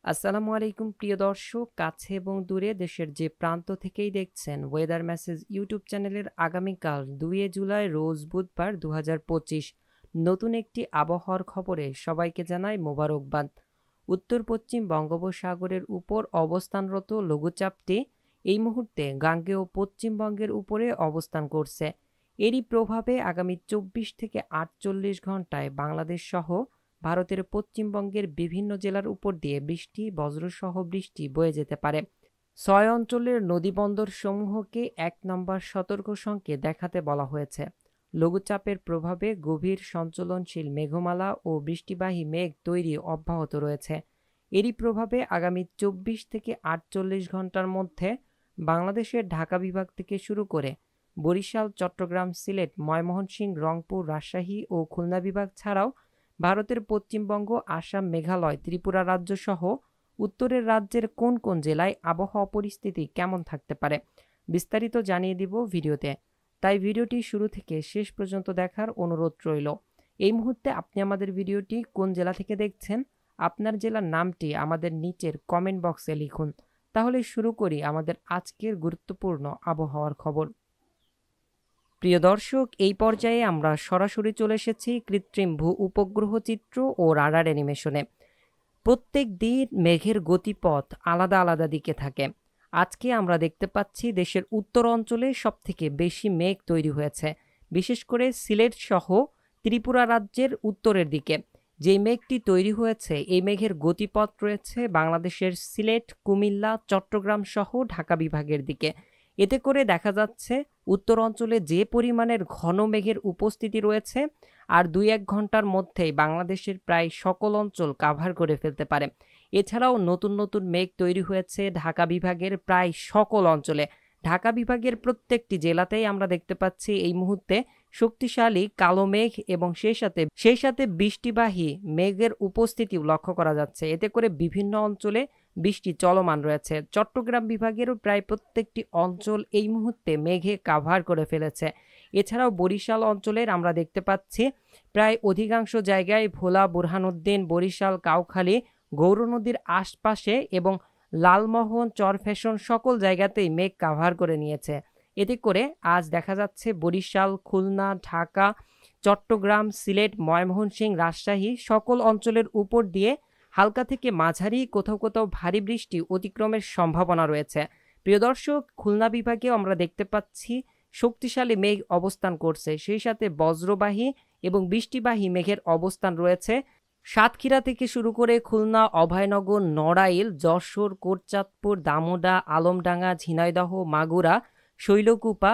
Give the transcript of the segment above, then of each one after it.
আসসালামু আলাইকুম প্রিয় দর্শক, কাছে এবং দূরে দেশের যে প্রান্ত থেকেই দেখছেন ওয়েদার মেসেজ ইউটিউব চ্যানেলের আগামীকাল 2 জুলাই রোজ বুধবার 2025 নতুন একটি আবহাওয়ার খবরে সবাইকে জানাই মোবারকবাদ। উত্তর পশ্চিম বঙ্গোপসাগরের উপর অবস্থানরত লঘুচাপটি এই মুহূর্তে গাঙ্গেয় পশ্চিমবঙ্গের উপরে অবস্থান করছে। এরই প্রভাবে আগামী 24 থেকে 48 ঘন্টায় বাংলাদেশ সহ ভারতের পশ্চিমবঙ্গের বিভিন্ন জেলার উপর দিয়ে বৃষ্টি বজ্রসহ বৃষ্টি বয়ে যেতে পারে। 6 অঞ্চলের নদীবন্দর সমূহকে 1 নম্বর সতর্ক সংকেত দেখাতে বলা হয়েছে। লঘুচাপের প্রভাবে গভীর সঞ্চলনশীল মেঘমালা ও বৃষ্টিবাহী মেঘ তৈরি অব্যাহত রয়েছে। এরই প্রভাবে আগামী 24 থেকে 48 ঘন্টার মধ্যে বাংলাদেশের ঢাকা বিভাগ থেকে শুরু করে বরিশাল, চট্টগ্রাম, সিলেট, ময়মনসিংহ, রংপুর, রাজশাহী ও খুলনা বিভাগ ছাড়াও ভারতের পশ্চিমবঙ্গ, আসাম, মেঘালয়, ত্রিপুরা রাজ্য সহ উত্তরের রাজ্যের কোন কোন জেলায় আবহাওয়া পরিস্থিতি কেমন থাকতে পারে বিস্তারিত জানিয়ে দিব ভিডিওতে। তাই ভিডিওটি শুরু থেকে শেষ পর্যন্ত দেখার অনুরোধ রইল। এই মুহূর্তে আপনি আমাদের ভিডিওটি কোন জেলা থেকে দেখছেন, আপনার জেলার নামটি আমাদের নিচের কমেন্ট বক্সে লিখুন। তাহলে শুরু করি আমাদের আজকের গুরুত্বপূর্ণ আবহাওয়ার খবর। প্রিয় দর্শক, এই পর্যায়ে আমরা সরাসরি চলে এসেছি কৃত্রিম ভূ উপগ্রহ চিত্র ও রাডার অ্যানিমেশনে। প্রত্যেক দিন মেঘের গতিপথ আলাদা আলাদা দিকে থাকে। আজকে আমরা দেখতে পাচ্ছি দেশের উত্তর অঞ্চলে সবথেকে বেশি মেঘ তৈরি হয়েছে, বিশেষ করে সিলেট সহ ত্রিপুরা রাজ্যের উত্তরের দিকে। যেই মেঘটি তৈরি হয়েছে এই মেঘের গতিপথ রয়েছে বাংলাদেশের সিলেট, কুমিল্লা, চট্টগ্রাম সহ ঢাকা বিভাগের দিকে। এতে করে দেখা যাচ্ছে উত্তর অঞ্চলে যে পরিমাণের ঘন মেঘের উপস্থিতি রয়েছে আর 2-1 ঘন্টার মধ্যেই বাংলাদেশের প্রায় সকল অঞ্চল কাভার করে ফেলতে পারে। এছাড়াও নতুন নতুন মেঘ তৈরি হয়েছে ঢাকা বিভাগের প্রায় সকল অঞ্চলে। ঢাকা বিভাগের প্রত্যেকটি জেলাতেই আমরা দেখতে পাচ্ছি এই মুহূর্তে শক্তিশালী কালো মেঘ এবং সেই সাথে বৃষ্টিবাহী মেঘের উপস্থিতিও লক্ষ্য করা যাচ্ছে। এতে করে বিভিন্ন অঞ্চলে বৃষ্টি চলমান রয়েছে। চট্টগ্রাম বিভাগেরও প্রায় প্রত্যেকটি অঞ্চল এই মুহূর্তে মেঘে কাভার করে ফেলেছে। এছাড়াও বরিশাল অঞ্চলের আমরা দেখতে পাচ্ছি প্রায় অধিকাংশ জায়গায় ভোলা, বুরহানুদ্দিন, বরিশাল, কাউখালী, গৌর নদীর আশপাশে এবং লালমোহন, চরফ্যাশন সকল জায়গাতেই মেঘ কাভার করে নিয়েছে। এতে করে আজ দেখা যাচ্ছে বরিশাল, খুলনা, ঢাকা, চট্টগ্রাম, সিলেট, ময়মনসিংহ, রাজশাহী সকল অঞ্চলের উপর দিয়ে হালকা থেকে মাঝারি, কোথাও কোথাও ভারী বৃষ্টি অতিক্রমের সম্ভাবনা রয়েছে। প্রিয় দর্শক, খুলনা বিভাগেও আমরা দেখতে পাচ্ছি শক্তিশালী মেঘ অবস্থান করছে, সেই সাথে বজ্রবাহী এবং বৃষ্টিবাহী মেঘের অবস্থান রয়েছে। সাতক্ষীরা থেকে শুরু করে খুলনা, অভয়নগর, নড়াইল, যশোর, কোটচাঁদপুর, দামোদা, আলমডাঙ্গা, ঝিনাইদহ, মাগুরা, শৈলকুপা,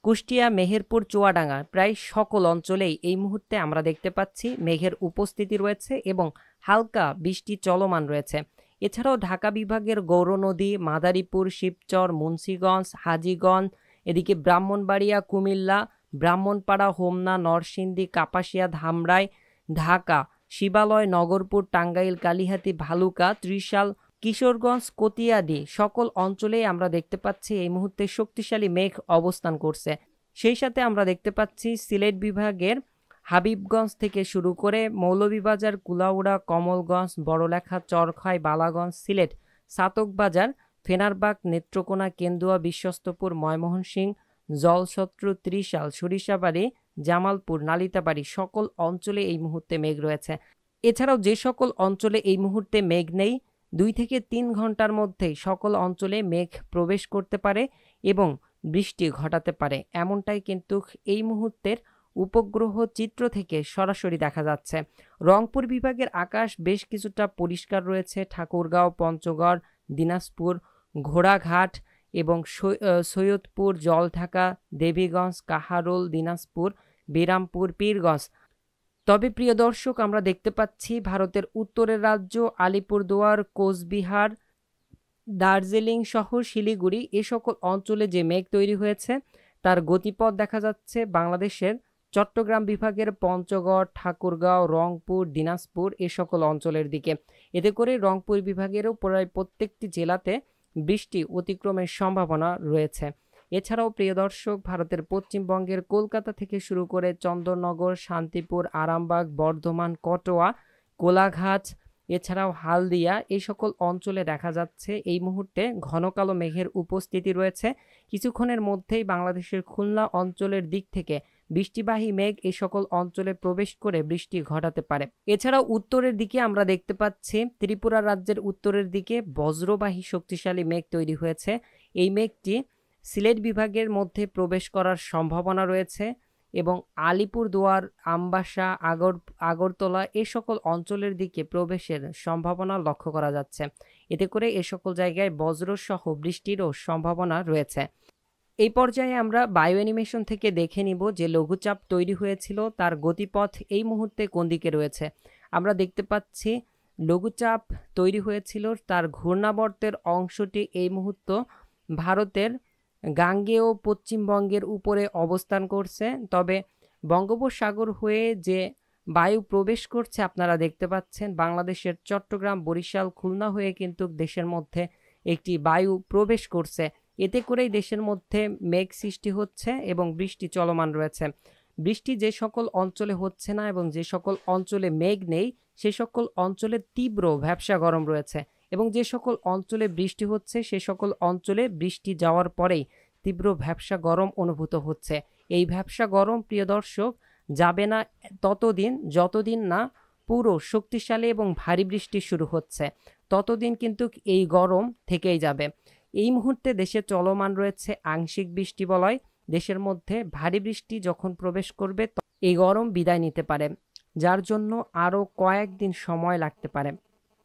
কুষ্টিয়া, মেহেরপুর, চুয়াডাঙ্গা প্রায় সকল অঞ্চলেই এই মুহূর্তে আমরা দেখতে পাচ্ছি মেঘের উপস্থিতি রয়েছে এবং হালকা বৃষ্টি চলমান রয়েছে। এছাড়াও ঢাকা বিভাগের গৌরনদী, মাদারীপুর, শিবচর, মুন্সিগঞ্জ, হাজীগঞ্জ, এদিকে ব্রাহ্মণবাড়িয়া, কুমিল্লা, ব্রাহ্মণপাড়া, হোমনা, নরসিংদী, কাপাসিয়া, ধামরাই, ঢাকা, শিবালয়, নগরপুর, টাঙ্গাইল, কালিহাতী, ভালুকা, ত্রিশাল, কিশোরগঞ্জ, কতিয়াদি সকল অঞ্চলেই আমরা দেখতে পাচ্ছি এই মুহূর্তে শক্তিশালী মেঘ অবস্থান করছে। সেই সাথে আমরা দেখতে পাচ্ছি সিলেট বিভাগের হাবিবগঞ্জ থেকে শুরু করে মৌলভীবাজার, কুলাউড়া, কমলগঞ্জ, বড়লেখা, চরখাই, বালাগঞ্জ, সিলেট, সাতকবাজার, ফেনারবাগ, নেত্রকোনা, কেন্দুয়া, বিশ্বস্তপুর, ময়মনসিংহ, জলছত্র, ত্রিশাল, সরিষাবাড়ি, জামালপুর, নালিতাবাড়ি সকল অঞ্চলে এই মুহূর্তে মেঘ রয়েছে। এছাড়াও যে সকল অঞ্চলে এই মুহূর্তে মেঘ নেই, 2 থেকে 3 ঘন্টার মধ্যেই সকল অঞ্চলে মেঘ প্রবেশ করতে পারে এবং বৃষ্টি ঘটাতে পারে, এমনটাই কিন্তু এই মুহূর্তের উপগ্রহ চিত্র থেকে সরাসরি দেখা যাচ্ছে। রংপুর বিভাগের আকাশ বেশ কিছুটা পরিষ্কার রয়েছে। ঠাকুরগাঁও, পঞ্চগড়, দিনাজপুর, ঘোড়াঘাট এবং সৈয়দপুর, জলঢাকা, দেবীগঞ্জ, কাহারোল, দিনাজপুর, বিরামপুর, পীরগঞ্জ। তবে প্রিয় দর্শক, আমরা দেখতে পাচ্ছি ভারতের উত্তরের রাজ্য আলিপুরদুয়ার, কোচবিহার, দার্জিলিং সহ শিলিগুড়ি এ সকল অঞ্চলে যে মেঘ তৈরি হয়েছে তার গতিপথ দেখা যাচ্ছে বাংলাদেশের চট্টগ্রাম বিভাগের পঞ্চগড়, ঠাকুরগাঁও, রংপুর, দিনাজপুর এ সকল অঞ্চলের দিকে। এতে করে রংপুর বিভাগেরও প্রায় প্রত্যেকটি জেলাতে বৃষ্টি অতিক্রমের সম্ভাবনা রয়েছে। এছাড়াও প্রিয় দর্শক, ভারতের পশ্চিমবঙ্গের কলকাতা থেকে শুরু করে চন্দননগর, শান্তিপুর, আরামবাগ, বর্ধমান, কটোয়া, কোলাঘাট, এছাড়াও হালদিয়া এই সকল অঞ্চলে দেখা যাচ্ছে এই মুহূর্তে ঘন কালো মেঘের উপস্থিতি রয়েছে। কিছুক্ষণের মধ্যেই বাংলাদেশের খুলনা অঞ্চলের দিক থেকে বৃষ্টিবাহী মেঘ এই সকল অঞ্চলে প্রবেশ করে বৃষ্টি ঘটাতে পারে। এছাড়াও উত্তরের দিকে আমরা দেখতে পাচ্ছি ত্রিপুরা রাজ্যের উত্তরের দিকে বজ্রবাহী শক্তিশালী মেঘ তৈরি হয়েছে। এই মেঘটি সিলেট বিভাগের মধ্যে প্রবেশ করার সম্ভাবনা রয়েছে এবং আলিপুরদুয়ার, আমবাসা, আগরতলা এ সকল অঞ্চলের দিকে প্রবেশের সম্ভাবনা লক্ষ্য করা যাচ্ছে। এতে করে এ সকল জায়গায় বজ্রসহ বৃষ্টিরও সম্ভাবনা রয়েছে। এই পর্যায়ে আমরা বায়ো অ্যানিমেশন থেকে দেখে নিব যে লঘুচাপ তৈরি হয়েছিল তার গতিপথ এই মুহূর্তে কোন দিকে রয়েছে। আমরা দেখতে পাচ্ছি লঘুচাপ তৈরি হয়েছিল, তার ঘূর্ণাবর্তের অংশটি এই মুহূর্তে ভারতের গাঙ্গেয় পশ্চিমবঙ্গের উপরে অবস্থান করছে। তবে বঙ্গোপসাগর হয়ে যে বায়ু প্রবেশ করছে আপনারা দেখতে পাচ্ছেন বাংলাদেশের চট্টগ্রাম, বরিশাল, খুলনা হয়ে কিন্তু দেশের মধ্যে একটি বায়ু প্রবেশ করছে। এতে করেই দেশের মধ্যে মেঘ সৃষ্টি হচ্ছে এবং বৃষ্টি চলমান রয়েছে। বৃষ্টি যে সকল অঞ্চলে হচ্ছে না এবং যে সকল অঞ্চলে মেঘ নেই সে সকল অঞ্চলে তীব্র ভ্যাপসা গরম রয়েছে এবং যে সকল অঞ্চলে বৃষ্টি হচ্ছে সে সকল অঞ্চলে বৃষ্টি যাওয়ার পরেই তীব্র ভ্যাপসা গরম অনুভূত হচ্ছে। এই ভ্যাপসা গরম প্রিয় দর্শক যাবে না ততদিন যতদিন না পুরো শক্তিশালী এবং ভারী বৃষ্টি শুরু হচ্ছে, ততদিন কিন্তু এই গরম থেকেই যাবে। এই মুহূর্তে দেশে চলমান রয়েছে আংশিক বৃষ্টি বলয়। দেশের মধ্যে ভারী বৃষ্টি যখন প্রবেশ করবে এই গরম বিদায় নিতে পারে, যার জন্য আরও কয়েকদিন সময় লাগতে পারে।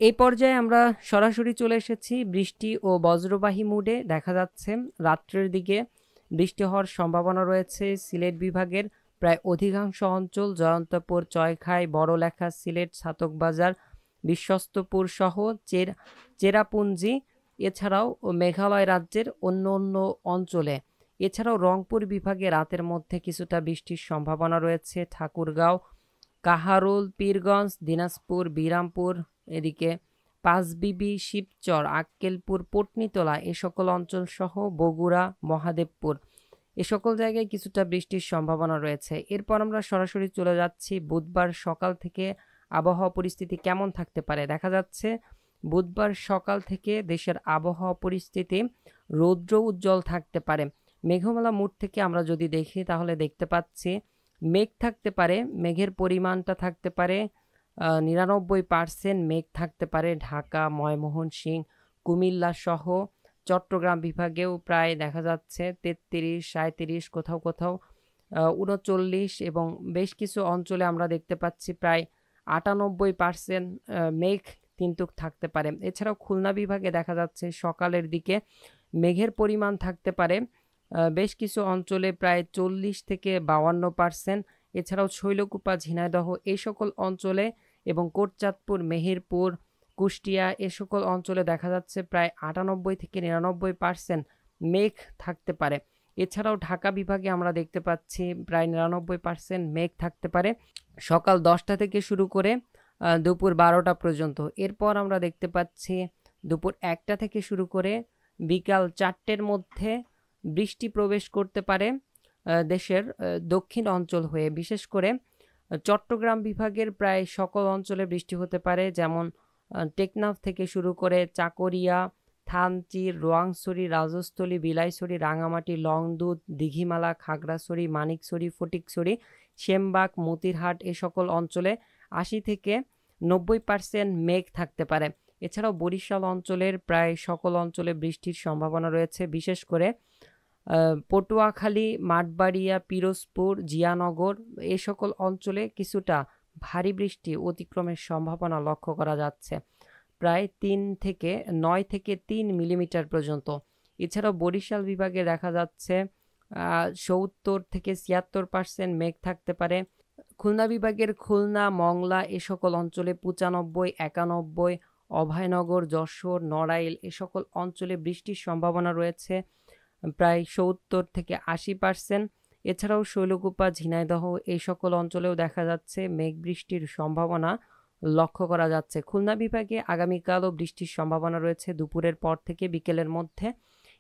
এই পর্যায়ে আমরা সরাসরি চলে এসেছি বৃষ্টি ও বজ্রবাহী মুডে। দেখা যাচ্ছে রাত্রের দিকে বৃষ্টি হওয়ার সম্ভাবনা রয়েছে সিলেট বিভাগের প্রায় অধিকাংশ অঞ্চল, জয়ন্তপুর, চয়খাই, বড়লেখা, সিলেট, ছাতকবাজার, বিশ্বস্তপুর সহ চেরাপুঞ্জি, এছাড়াও মেঘালয় রাজ্যের অন্য অন্য অঞ্চলে। এছাড়াও রংপুর বিভাগে রাতের মধ্যে কিছুটা বৃষ্টির সম্ভাবনা রয়েছে। ঠাকুরগাঁও, কাহারোল, পীরগঞ্জ, দিনাজপুর, বিরামপুর, এদিকে পাঁচবিবি, শিবচর, আক্কেলপুর, পটনীতলা এ সকল অঞ্চল সহ বগুড়া, মহাদেবপুর এ সকল জায়গায় কিছুটা বৃষ্টির সম্ভাবনা রয়েছে। এরপর আমরা সরাসরি চলে যাচ্ছি বুধবার সকাল থেকে আবহাওয়া পরিস্থিতি কেমন থাকতে পারে। দেখা যাচ্ছে বুধবার সকাল থেকে দেশের আবহাওয়া পরিস্থিতি রৌদ্র উজ্জ্বল থাকতে পারে। মেঘমালা মুড থেকে আমরা যদি দেখি তাহলে দেখতে পাচ্ছি মেঘ থাকতে পারে, মেঘের পরিমাণটা থাকতে পারে 99% মেঘ থাকতে পারে ঢাকা, ময়মনসিংহ, কুমিল্লা সহ চট্টগ্রাম বিভাগেও প্রায় দেখা যাচ্ছে 33, 37, কোথাও কোথাও 39 এবং বেশ কিছু অঞ্চলে আমরা দেখতে পাচ্ছি প্রায় 98% মেঘ কিন্তু থাকতে পারে। এছাড়াও খুলনা বিভাগে দেখা যাচ্ছে সকালের দিকে মেঘের পরিমাণ থাকতে পারে বেশ কিছু অঞ্চলে প্রায় 40 থেকে 52%। এছাড়াও শৈলকুপা, ঝিনাইদহ এই সকল অঞ্চলে এবং কোটচাঁদপুর, মেহেরপুর, কুষ্টিয়া এ সকল অঞ্চলে দেখা যাচ্ছে প্রায় 98 থেকে 99% মেঘ থাকতে পারে। এছাড়াও ঢাকা বিভাগে আমরা দেখতে পাচ্ছি প্রায় 99% মেঘ থাকতে পারে সকাল 10টা থেকে শুরু করে দুপুর 12টা পর্যন্ত। এরপর আমরা দেখতে পাচ্ছি দুপুর 1টা থেকে শুরু করে বিকাল 4টের মধ্যে বৃষ্টি প্রবেশ করতে পারে দেশের দক্ষিণ অঞ্চল হয়ে। বিশেষ করে চট্টগ্রাম বিভাগের প্রায় সকল অঞ্চলে বৃষ্টি হতে পারে, যেমন টেকনাফ থেকে শুরু করে চাকরিয়া, থানচি, রোয়াংছড়ি, রাজস্থলী, বিলাইছড়ি, রাঙামাটি, লংদুধ, দিঘিমালা, খাগড়াছড়ি, মানিকছড়ি, ফটিকছড়ি, সেমবাগ, মতিরহাট এ সকল অঞ্চলে 80 থেকে 90% মেঘ থাকতে পারে। এছাড়াও বরিশাল অঞ্চলের প্রায় সকল অঞ্চলে বৃষ্টির সম্ভাবনা রয়েছে। বিশেষ করে পটুয়াখালী, মাঠবাড়িয়া, পিরোজপুর, জিয়ানগর এ সকল অঞ্চলে কিছুটা ভারী বৃষ্টি অতিক্রমের সম্ভাবনা লক্ষ্য করা যাচ্ছে প্রায় 9 থেকে 3 মিলিমিটার পর্যন্ত। এছাড়াও বরিশাল বিভাগে দেখা যাচ্ছে 70 থেকে 76% মেঘ থাকতে পারে। খুলনা বিভাগের খুলনা, মংলা এ সকল অঞ্চলে 95, 91, অভয়নগর, যশোর, নড়াইল এ সকল অঞ্চলে বৃষ্টির সম্ভাবনা রয়েছে প্রায় 70 থেকে 80%। এছাড়াও শৈলকুপা, ঝিনাইদহ এই সকল অঞ্চলেও দেখা যাচ্ছে মেঘ বৃষ্টির সম্ভাবনা লক্ষ্য করা যাচ্ছে। খুলনা বিভাগে আগামীকালও বৃষ্টির সম্ভাবনা রয়েছে দুপুরের পর থেকে বিকেলের মধ্যে।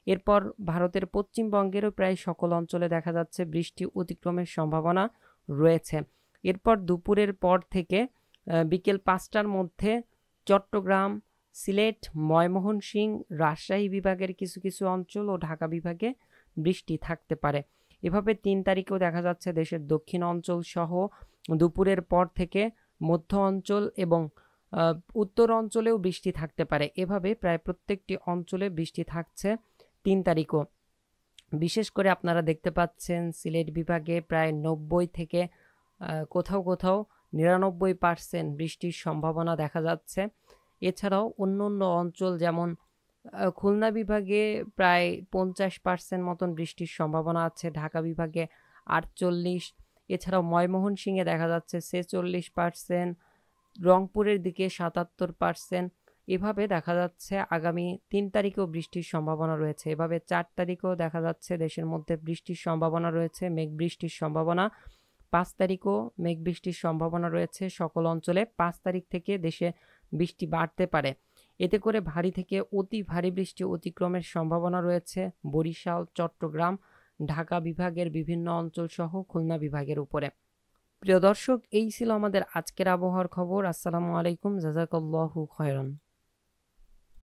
এরপর ভারতের পশ্চিমবঙ্গেরও প্রায় সকল অঞ্চলে দেখা যাচ্ছে বৃষ্টি অতিক্রমের সম্ভাবনা রয়েছে। এরপর দুপুরের পর থেকে বিকেল 5টার মধ্যে চট্টগ্রাম, সিলেট, ময়মনসিংহ, রাজশাহী বিভাগের কিছু কিছু অঞ্চল ও ঢাকা বিভাগে বৃষ্টি থাকতে পারে। এভাবে 3 তারিখেও দেখা যাচ্ছে দেশের দক্ষিণ অঞ্চল সহ দুপুরের পর থেকে মধ্য অঞ্চল এবং উত্তর অঞ্চলেও বৃষ্টি থাকতে পারে। এভাবে প্রায় প্রত্যেকটি অঞ্চলে বৃষ্টি থাকছে 3 তারিখও। বিশেষ করে আপনারা দেখতে পাচ্ছেন সিলেট বিভাগে প্রায় 90 থেকে কোথাও কোথাও 99% বৃষ্টির সম্ভাবনা দেখা যাচ্ছে। এছাড়াও অন্য অন্য অঞ্চল যেমন খুলনা বিভাগে প্রায় 50% মতন বৃষ্টির সম্ভাবনা আছে, ঢাকা বিভাগে 48, এছাড়াও ময়মনসিংহে দেখা যাচ্ছে 46%, রংপুরের দিকে 77%। এভাবে দেখা যাচ্ছে আগামী 3 তারিখেও বৃষ্টির সম্ভাবনা রয়েছে। এভাবে 4 তারিখেও দেখা যাচ্ছে দেশের মধ্যে বৃষ্টির সম্ভাবনা রয়েছে, মেঘ বৃষ্টির সম্ভাবনা। 5 তারিখও মেঘ বৃষ্টির সম্ভাবনা রয়েছে সকল অঞ্চলে। 5 তারিখ থেকে দেশে বৃষ্টি বাড়তে পারে। এতে করে ভারী থেকে অতি ভারী বৃষ্টি অতিক্রমের সম্ভাবনা রয়েছে বরিশাল, চট্টগ্রাম, ঢাকা বিভাগের বিভিন্ন অঞ্চল সহ খুলনা বিভাগের উপরে। প্রিয় দর্শক, এই ছিল আমাদের আজকের আবহাওয়ার খবর। আসসালামু আলাইকুম, জাযাকাল্লাহু খায়রান।